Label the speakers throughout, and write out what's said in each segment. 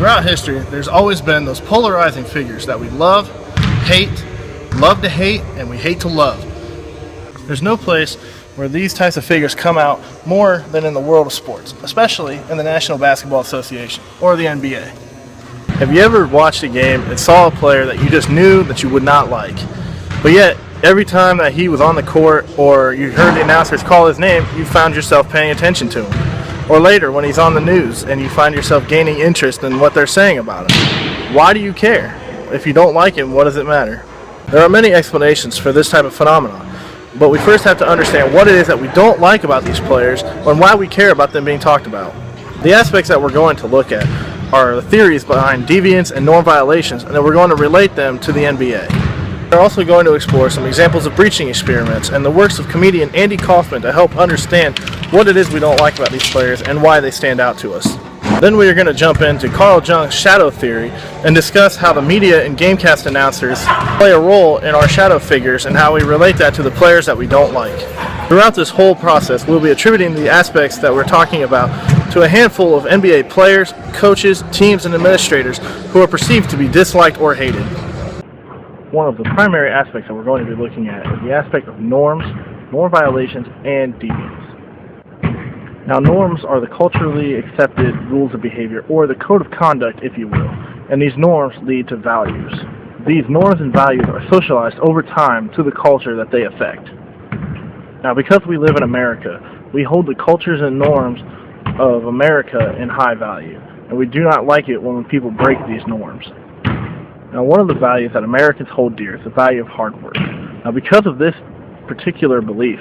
Speaker 1: Throughout history, there's always been those polarizing figures that we love to hate, and we hate to love. There's no place where these types of figures come out more than in the world of sports, especially in the National Basketball Association, or the NBA. Have you ever watched a game and saw a player that you just knew that you would not like, but yet every time that he was on the court or you heard the announcers call his name, you found yourself paying attention to him? Or later, when he's on the news and you find yourself gaining interest in what they're saying about him. Why do you care? If you don't like him, what does it matter? There are many explanations for this type of phenomenon, but we first have to understand what it is that we don't like about these players and why we care about them being talked about. The aspects that we're going to look at are the theories behind deviance and norm violations, and then we're going to relate them to the NBA. We're also going to explore some examples of breaching experiments and the works of comedian Andy Kaufman to help understand what it is we don't like about these players and why they stand out to us. Then we are going to jump into Carl Jung's shadow theory and discuss how the media and gamecast announcers play a role in our shadow figures and how we relate that to the players that we don't like. Throughout this whole process, we'll be attributing the aspects that we're talking about to a handful of NBA players, coaches, teams, and administrators who are perceived to be disliked or hated. One of the primary aspects that we're going to be looking at is the aspect of norms, norm violations, and deviance. Now, norms are the culturally accepted rules of behavior, or the code of conduct, if you will, and these norms lead to values. These norms and values are socialized over time to the culture that they affect. Now, because we live in America, we hold the cultures and norms of America in high value, and we do not like it when people break these norms. Now, one of the values that Americans hold dear is the value of hard work. Now, because of this particular belief,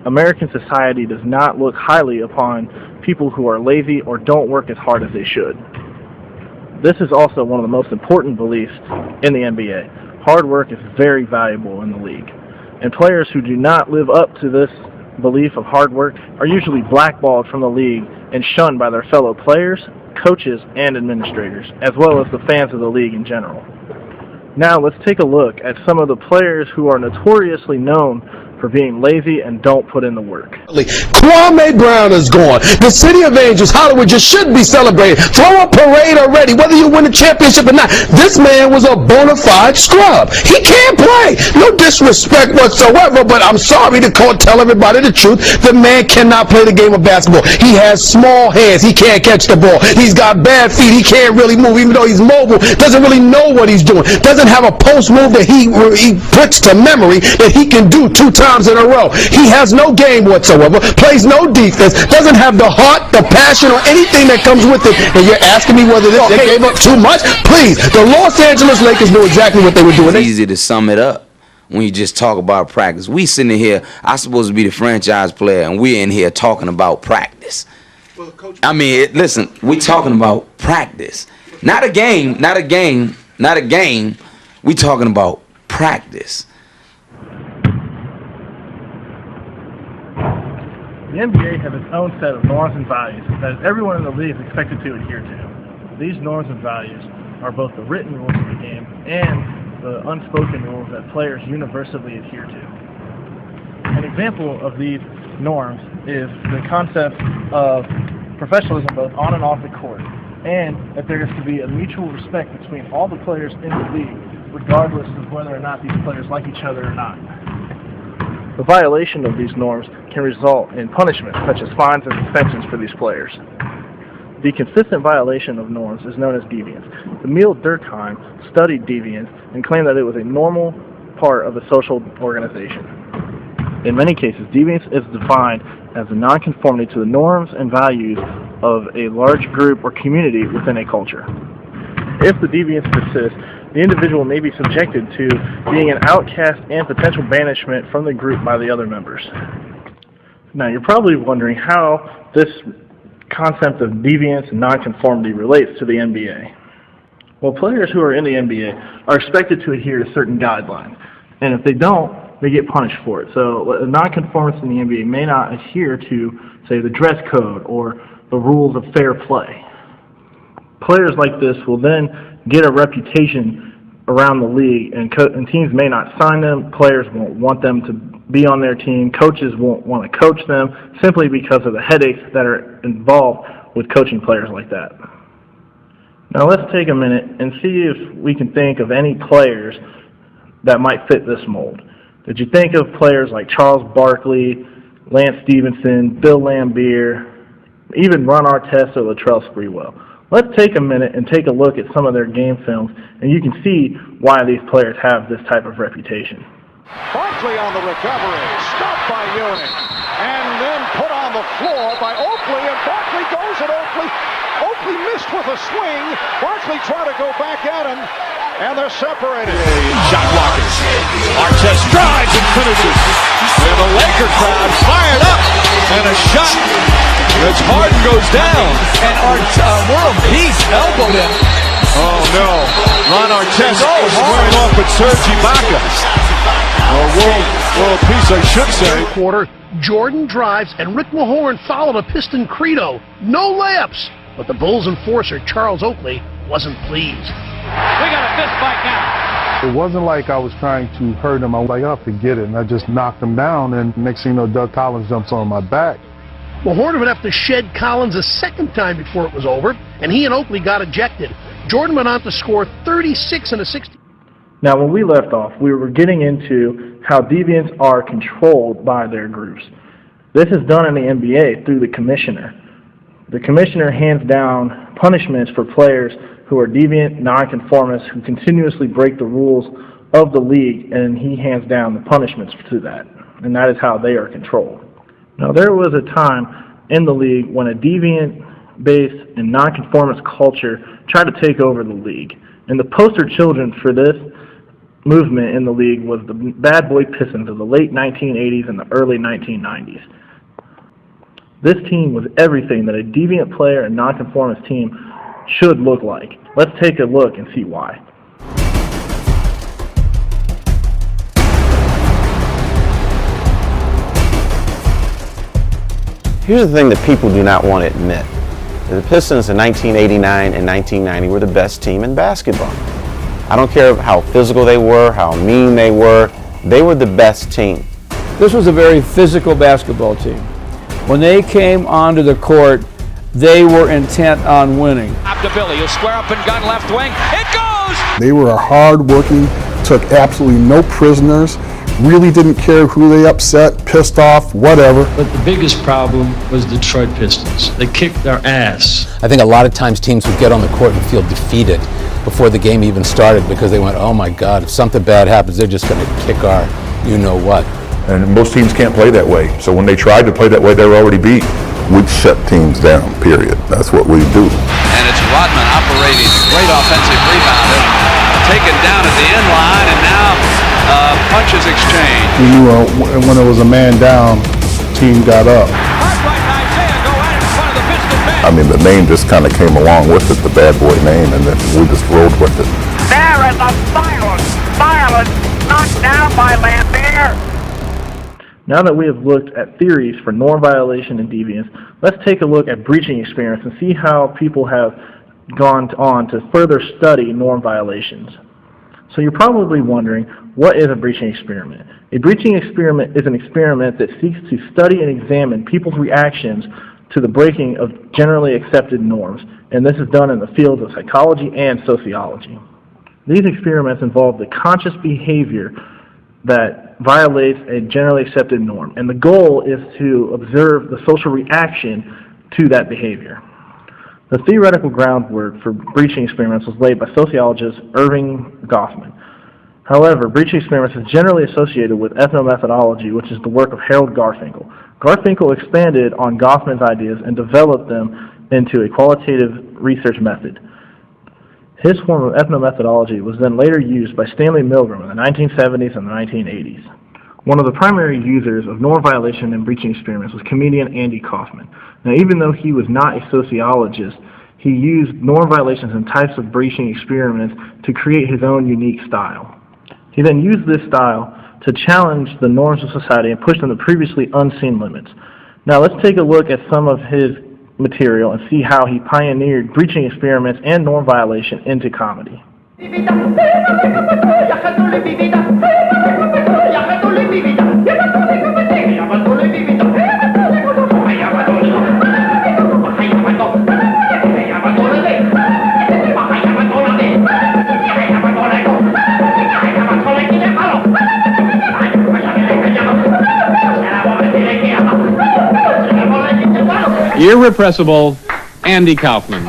Speaker 1: American society does not look highly upon people who are lazy or don't work as hard as they should. This is also one of the most important beliefs in the NBA. Hard work is very valuable in the league, and players who do not live up to this belief of hard work are usually blackballed from the league and shunned by their fellow players, coaches, and administrators, as well as the fans of the league in general. Now let's take a look at some of the players who are notoriously known for being lazy and don't put in the work.
Speaker 2: Kwame Brown is gone. The City of Angels, Hollywood, just should be celebrated. Throw a parade already, whether you win a championship or not. This man was a bona fide scrub. He can't play. No disrespect whatsoever, but I'm sorry to tell everybody the truth. The man cannot play the game of basketball. He has small hands. He can't catch the ball. He's got bad feet. He can't really move, even though he's mobile. Doesn't really know what he's doing. Doesn't have a post move that he puts to memory that he can do 2 times in a row. He has no game whatsoever, plays no defense, doesn't have the heart, the passion, or anything that comes with it. And you're asking me whether they gave up too much? Please, the Los Angeles Lakers knew exactly what they were doing.
Speaker 3: It's easy to sum it up when you just talk about practice. We sitting here, I'm supposed to be the franchise player, and we're in here talking about practice. I mean, listen, we talking about practice. Not a game. We talking about practice.
Speaker 1: The NBA has its own set of norms and values that everyone in the league is expected to adhere to. These norms and values are both the written rules of the game and the unspoken rules that players universally adhere to. An example of these norms is the concept of professionalism both on and off the court, and that there is to be a mutual respect between all the players in the league, regardless of whether or not these players like each other or not. The violation of these norms can result in punishment, such as fines and suspensions for these players. The consistent violation of norms is known as deviance. Emil Durkheim studied deviance and claimed that it was a normal part of a social organization. In many cases, deviance is defined as a nonconformity to the norms and values of a large group or community within a culture. If the deviance persists, the individual may be subjected to being an outcast and potential banishment from the group by the other members. Now, you're probably wondering how this concept of deviance and nonconformity relates to the NBA. Well, players who are in the NBA are expected to adhere to certain guidelines, and if they don't, they get punished for it. So a nonconformist in the NBA may not adhere to, say, the dress code or the rules of fair play. Players like this will then get a reputation around the league, and teams may not sign them. Players won't want them to be on their team. Coaches won't want to coach them simply because of the headaches that are involved with coaching players like that. Now let's take a minute and see if we can think of any players that might fit this mold. Did you think of players like Charles Barkley, Lance Stevenson, Bill Laimbeer, even Ron Artest or Latrell Sprewell? Let's take a minute and take a look at some of their game films, and you can see why these players have this type of reputation.
Speaker 4: Barkley on the recovery, stopped by Ewing, and then put on the floor by Oakley, and Barkley goes at Oakley. Oakley missed with a swing. Barkley tried to go back at him, and they're separated.
Speaker 5: Shot blockers. Artest drives and finishes. And the Laker crowd fired up, and a shot as Harden goes down. And World Peace elbowed him. Oh no, Ron Artest was squaring off with Serge Ibaka. Or World Peace, I should say.
Speaker 6: Third quarter, Jordan drives, and Rick Mahorn followed a Piston credo. No layups. But the Bulls enforcer, Charles Oakley, wasn't pleased.
Speaker 7: We got a fist fight now.
Speaker 8: It wasn't like I was trying to hurt him. I was like, oh, forget it. And I just knocked him down, and next thing you know, Doug Collins jumps on my back.
Speaker 6: Mahorn would have to shed Collins a second time before it was over, and he and Oakley got ejected. Jordan went on to score 36 and a 60.
Speaker 1: Now, when we left off, we were getting into how deviants are controlled by their groups. This is done in the NBA through the commissioner. The commissioner hands down punishments for players who are deviant, nonconformists, who continuously break the rules of the league, and he hands down the punishments to that. And that is how they are controlled. Now, there was a time in the league when a deviant-based and nonconformist culture tried to take over the league. And the poster children for this movement in the league was the Bad Boy Pistons of the late 1980s and the early 1990s. This team was everything that a deviant player and nonconformist team should look like. Let's take a look and see why.
Speaker 9: Here's the thing that people do not want to admit. The Pistons in 1989 and 1990 were the best team in basketball. I don't care how physical they were, how mean they were the best team.
Speaker 10: This was a very physical basketball team. When they came onto the court, they were intent on winning.
Speaker 7: Up to Billy, he'll square up and gun left wing. It goes!
Speaker 8: They were hard-working, took absolutely no prisoners, really didn't care who they upset, pissed off, whatever.
Speaker 11: But the biggest problem was the Detroit Pistons. They kicked their ass.
Speaker 12: I think a lot of times teams would get on the court and feel defeated before the game even started because they went, oh my God, if something bad happens, they're just going to kick our you-know-what.
Speaker 13: And most teams can't play that way. So when they tried to play that way, they were already beat. We'd shut teams down, period. That's what we do.
Speaker 14: And it's Rodman operating. Great offensive rebounder. Taken down at the end line, and now punches exchange.
Speaker 8: We knew when it was a man down, team got up.
Speaker 13: I mean, the name just kind of came along with it, the bad boy name, and then we just rolled with it.
Speaker 15: There is a silence knocked down by Laimbeer.
Speaker 1: Now that we have looked at theories for norm violation and deviance, let's take a look at breaching experiments and see how people have gone on to further study norm violations. So you're probably wondering, what is a breaching experiment? A breaching experiment is an experiment that seeks to study and examine people's reactions to the breaking of generally accepted norms, and this is done in the fields of psychology and sociology. These experiments involve the conscious behavior that violates a generally accepted norm, and the goal is to observe the social reaction to that behavior. The theoretical groundwork for breaching experiments was laid by sociologist Irving Goffman. However, breaching experiments is generally associated with ethnomethodology, which is the work of Harold Garfinkel. Garfinkel expanded on Goffman's ideas and developed them into a qualitative research method. His form of ethnomethodology was then later used by Stanley Milgram in the 1970s and the 1980s. One of the primary users of norm violation and breaching experiments was comedian Andy Kaufman. Now, even though he was not a sociologist, he used norm violations and types of breaching experiments to create his own unique style. He then used this style to challenge the norms of society and push them to previously unseen limits. Now, let's take a look at some of his material and see how he pioneered breaching experiments and norm violation into comedy.
Speaker 16: irrepressible Andy Kaufman.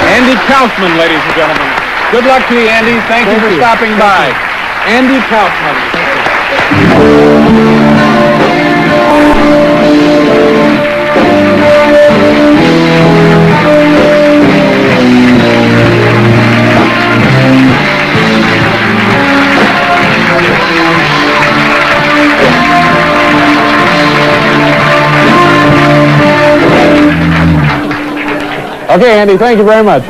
Speaker 16: Andy Kaufman, ladies and gentlemen. Good luck to you, Andy. Thank you for stopping by. Andy Kaufman. Okay, Andy, thank you very much.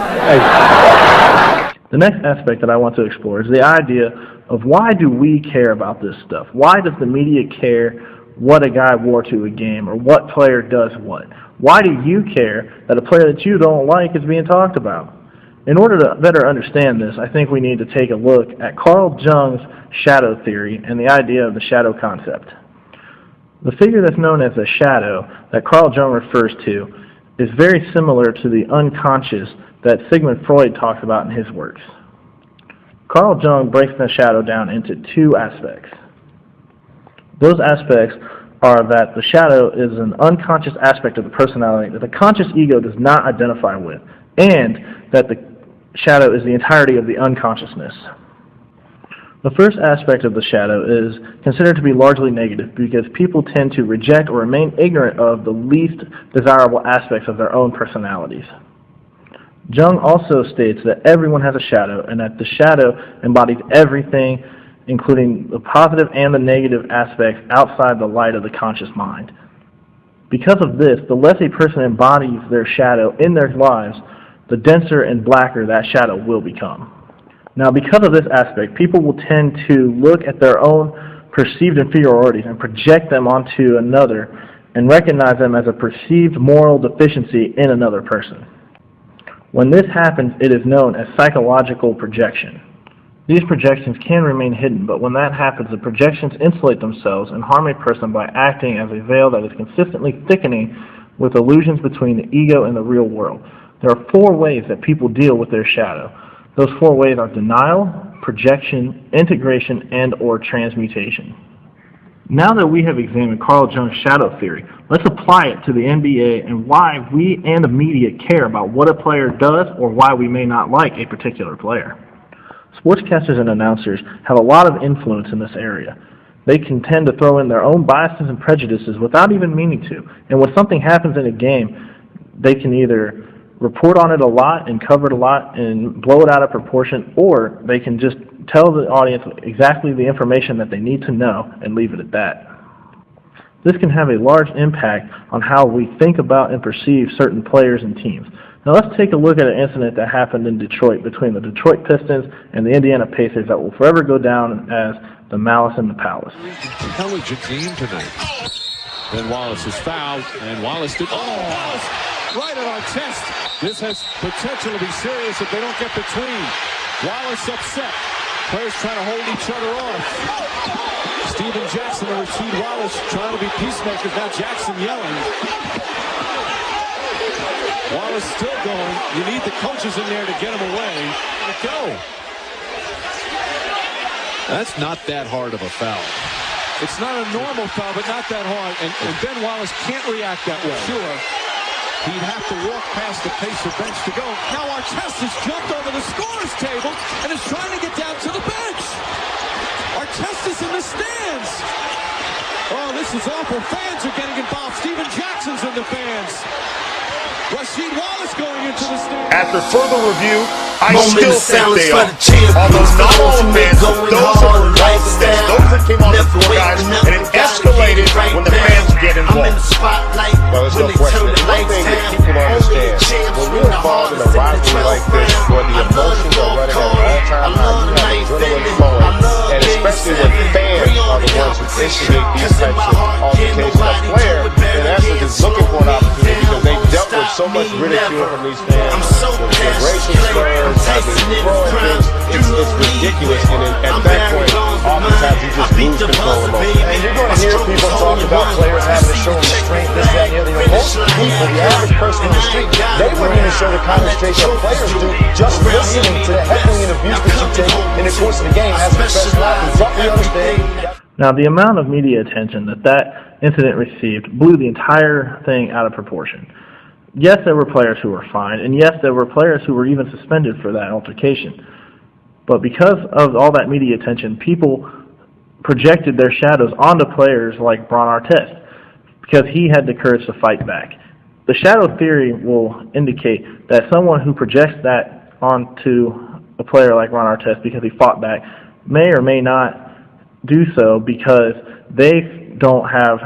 Speaker 1: The next aspect that I want to explore is the idea of why do we care about this stuff? Why does the media care what a guy wore to a game or what player does what? Why do you care that a player that you don't like is being talked about? In order to better understand this, I think we need to take a look at Carl Jung's shadow theory and the idea of the shadow concept. The figure that's known as a shadow that Carl Jung refers to is very similar to the unconscious that Sigmund Freud talks about in his works. Carl Jung breaks the shadow down into two aspects. Those aspects are that the shadow is an unconscious aspect of the personality that the conscious ego does not identify with, and that the shadow is the entirety of the unconsciousness. The first aspect of the shadow is considered to be largely negative because people tend to reject or remain ignorant of the least desirable aspects of their own personalities. Jung also states that everyone has a shadow and that the shadow embodies everything, including the positive and the negative aspects outside the light of the conscious mind. Because of this, the less a person embodies their shadow in their lives, the denser and blacker that shadow will become. Now, because of this aspect, people will tend to look at their own perceived inferiorities and project them onto another and recognize them as a perceived moral deficiency in another person. When this happens, it is known as psychological projection. These projections can remain hidden, but when that happens, the projections insulate themselves and harm a person by acting as a veil that is consistently thickening with illusions between the ego and the real world. There are 4 ways that people deal with their shadow. Those 4 ways are denial, projection, integration, and/or transmutation. Now that we have examined Carl Jung's shadow theory, let's apply it to the NBA and why we and the media care about what a player does or why we may not like a particular player. Sportscasters and announcers have a lot of influence in this area. They can tend to throw in their own biases and prejudices without even meaning to. And when something happens in a game, they can either report on it a lot and cover it a lot and blow it out of proportion, or they can just tell the audience exactly the information that they need to know and leave it at that. This can have a large impact on how we think about and perceive certain players and teams. Now let's take a look at an incident that happened in Detroit between the Detroit Pistons and the Indiana Pacers that will forever go down as the Malice in the Palace.
Speaker 5: Intelligent game tonight. Then Wallace is fouled, and Wallace did. Wallace right at our chest. This has potential to be serious if they don't get between. Wallace upset. Players trying to hold each other off. Steven Jackson and Rasheed Wallace trying to be peacemakers. Now Jackson yelling. Wallace still going. You need the coaches in there to get him away. Let it go. That's not that hard of a foul. It's not a normal foul, but not that hard. And Ben Wallace can't react that way. Sure. He'd have to walk past the Pacer bench to go. Now Artest has jumped over the scorer's table and is trying to get down to the bench. Artest is in the stands. Oh, this is awful. Fans are getting involved. Steven Jackson's in the fans. Rasheed Wallace going into the stands.
Speaker 17: After further review, I still think they are. Although not all the fans, those that came on the floor, guys, and it escalated when the fans get involved.
Speaker 18: Well, there's no question. One thing that people don't understand, when you're involved in a rivalry like this, where the emotions are running at all-time highs,
Speaker 16: control emotion. And you're going to hear people talk about players having to show restraint, this, that, and the other. Most people, the average person in the street, they wouldn't even show the kind of restraint that players do just listening to the heckling and abuse that you take in the course of the game as a professional athlete. But we understand.
Speaker 1: Now, the amount of media attention that incident received blew the entire thing out of proportion. Yes, there were players who were fined, and yes, there were players who were even suspended for that altercation. But because of all that media attention, people projected their shadows onto players like Ron Artest because he had the courage to fight back. The shadow theory will indicate that someone who projects that onto a player like Ron Artest because he fought back may or may not do so because they don't have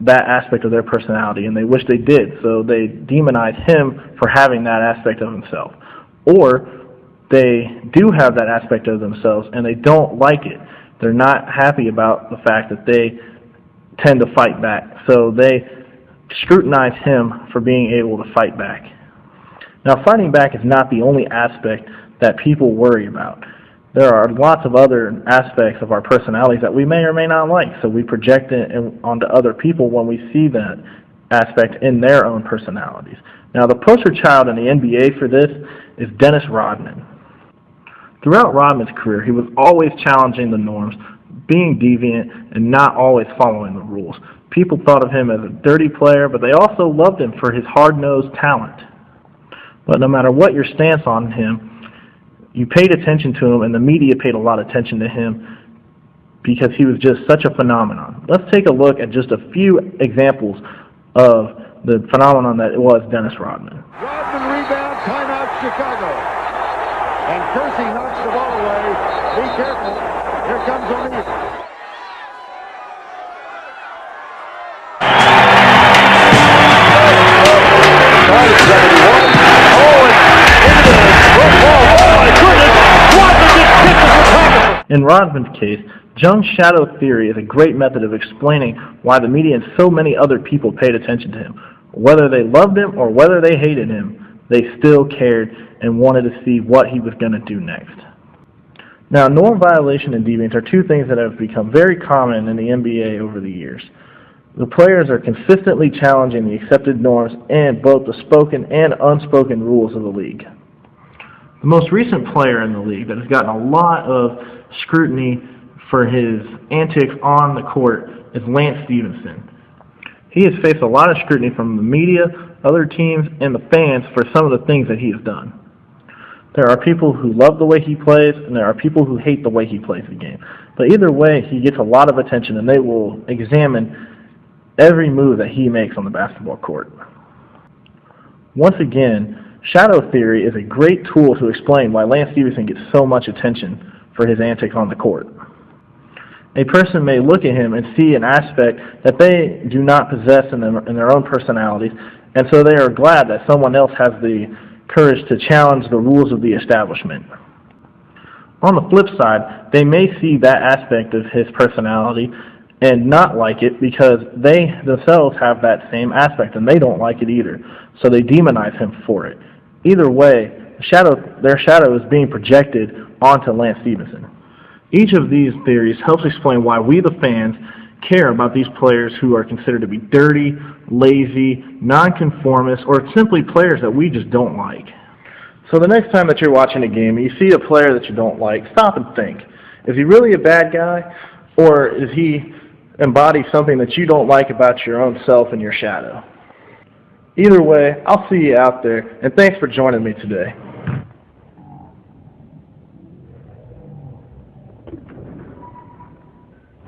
Speaker 1: that aspect of their personality and they wish they did, so they demonize him for having that aspect of himself. Or they do have that aspect of themselves and they don't like it. They're not happy about the fact that they tend to fight back, so they scrutinize him for being able to fight back. Now, fighting back is not the only aspect that people worry about. There are lots of other aspects of our personalities that we may or may not like, so we project it onto other people when we see that aspect in their own personalities. Now, the poster child in the NBA for this is Dennis Rodman. Throughout Rodman's career, he was always challenging the norms, being deviant, and not always following the rules. People thought of him as a dirty player, but they also loved him for his hard-nosed talent. But no matter what your stance on him, you paid attention to him, and the media paid a lot of attention to him because he was just such a phenomenon. Let's take a look at just a few examples of the phenomenon that it was Dennis Rodman.
Speaker 4: Rodman rebound, timeout, Chicago. And Kersey knocks the ball away. Be careful. Here comes O'Neal.
Speaker 1: In Rodman's case, Jung's shadow theory is a great method of explaining why the media and so many other people paid attention to him. Whether they loved him or whether they hated him, they still cared and wanted to see what he was going to do next. Now, norm violation and deviance are two things that have become very common in the NBA over the years. The players are consistently challenging the accepted norms and both the spoken and unspoken rules of the league. The most recent player in the league that has gotten a lot of scrutiny for his antics on the court is Lance Stevenson. He has faced a lot of scrutiny from the media, other teams, and the fans for some of the things that he has done. There are people who love the way he plays, and there are people who hate the way he plays the game. But either way, he gets a lot of attention, and they will examine every move that he makes on the basketball court. Once again, shadow theory is a great tool to explain why Lance Stevenson gets so much attention for his antics on the court. A person may look at him and see an aspect that they do not possess in their own personalities, and so they are glad that someone else has the courage to challenge the rules of the establishment. On the flip side, they may see that aspect of his personality and not like it because they themselves have that same aspect and they don't like it either, so they demonize him for it. Either way, their shadow is being projected onto Lance Stevenson. Each of these theories helps explain why we, the fans, care about these players who are considered to be dirty, lazy, nonconformist, or simply players that we just don't like. So the next time that you're watching a game and you see a player that you don't like, stop and think. Is he really a bad guy, or is he embody something that you don't like about your own self and your shadow? Either way, I'll see you out there, and thanks for joining me today.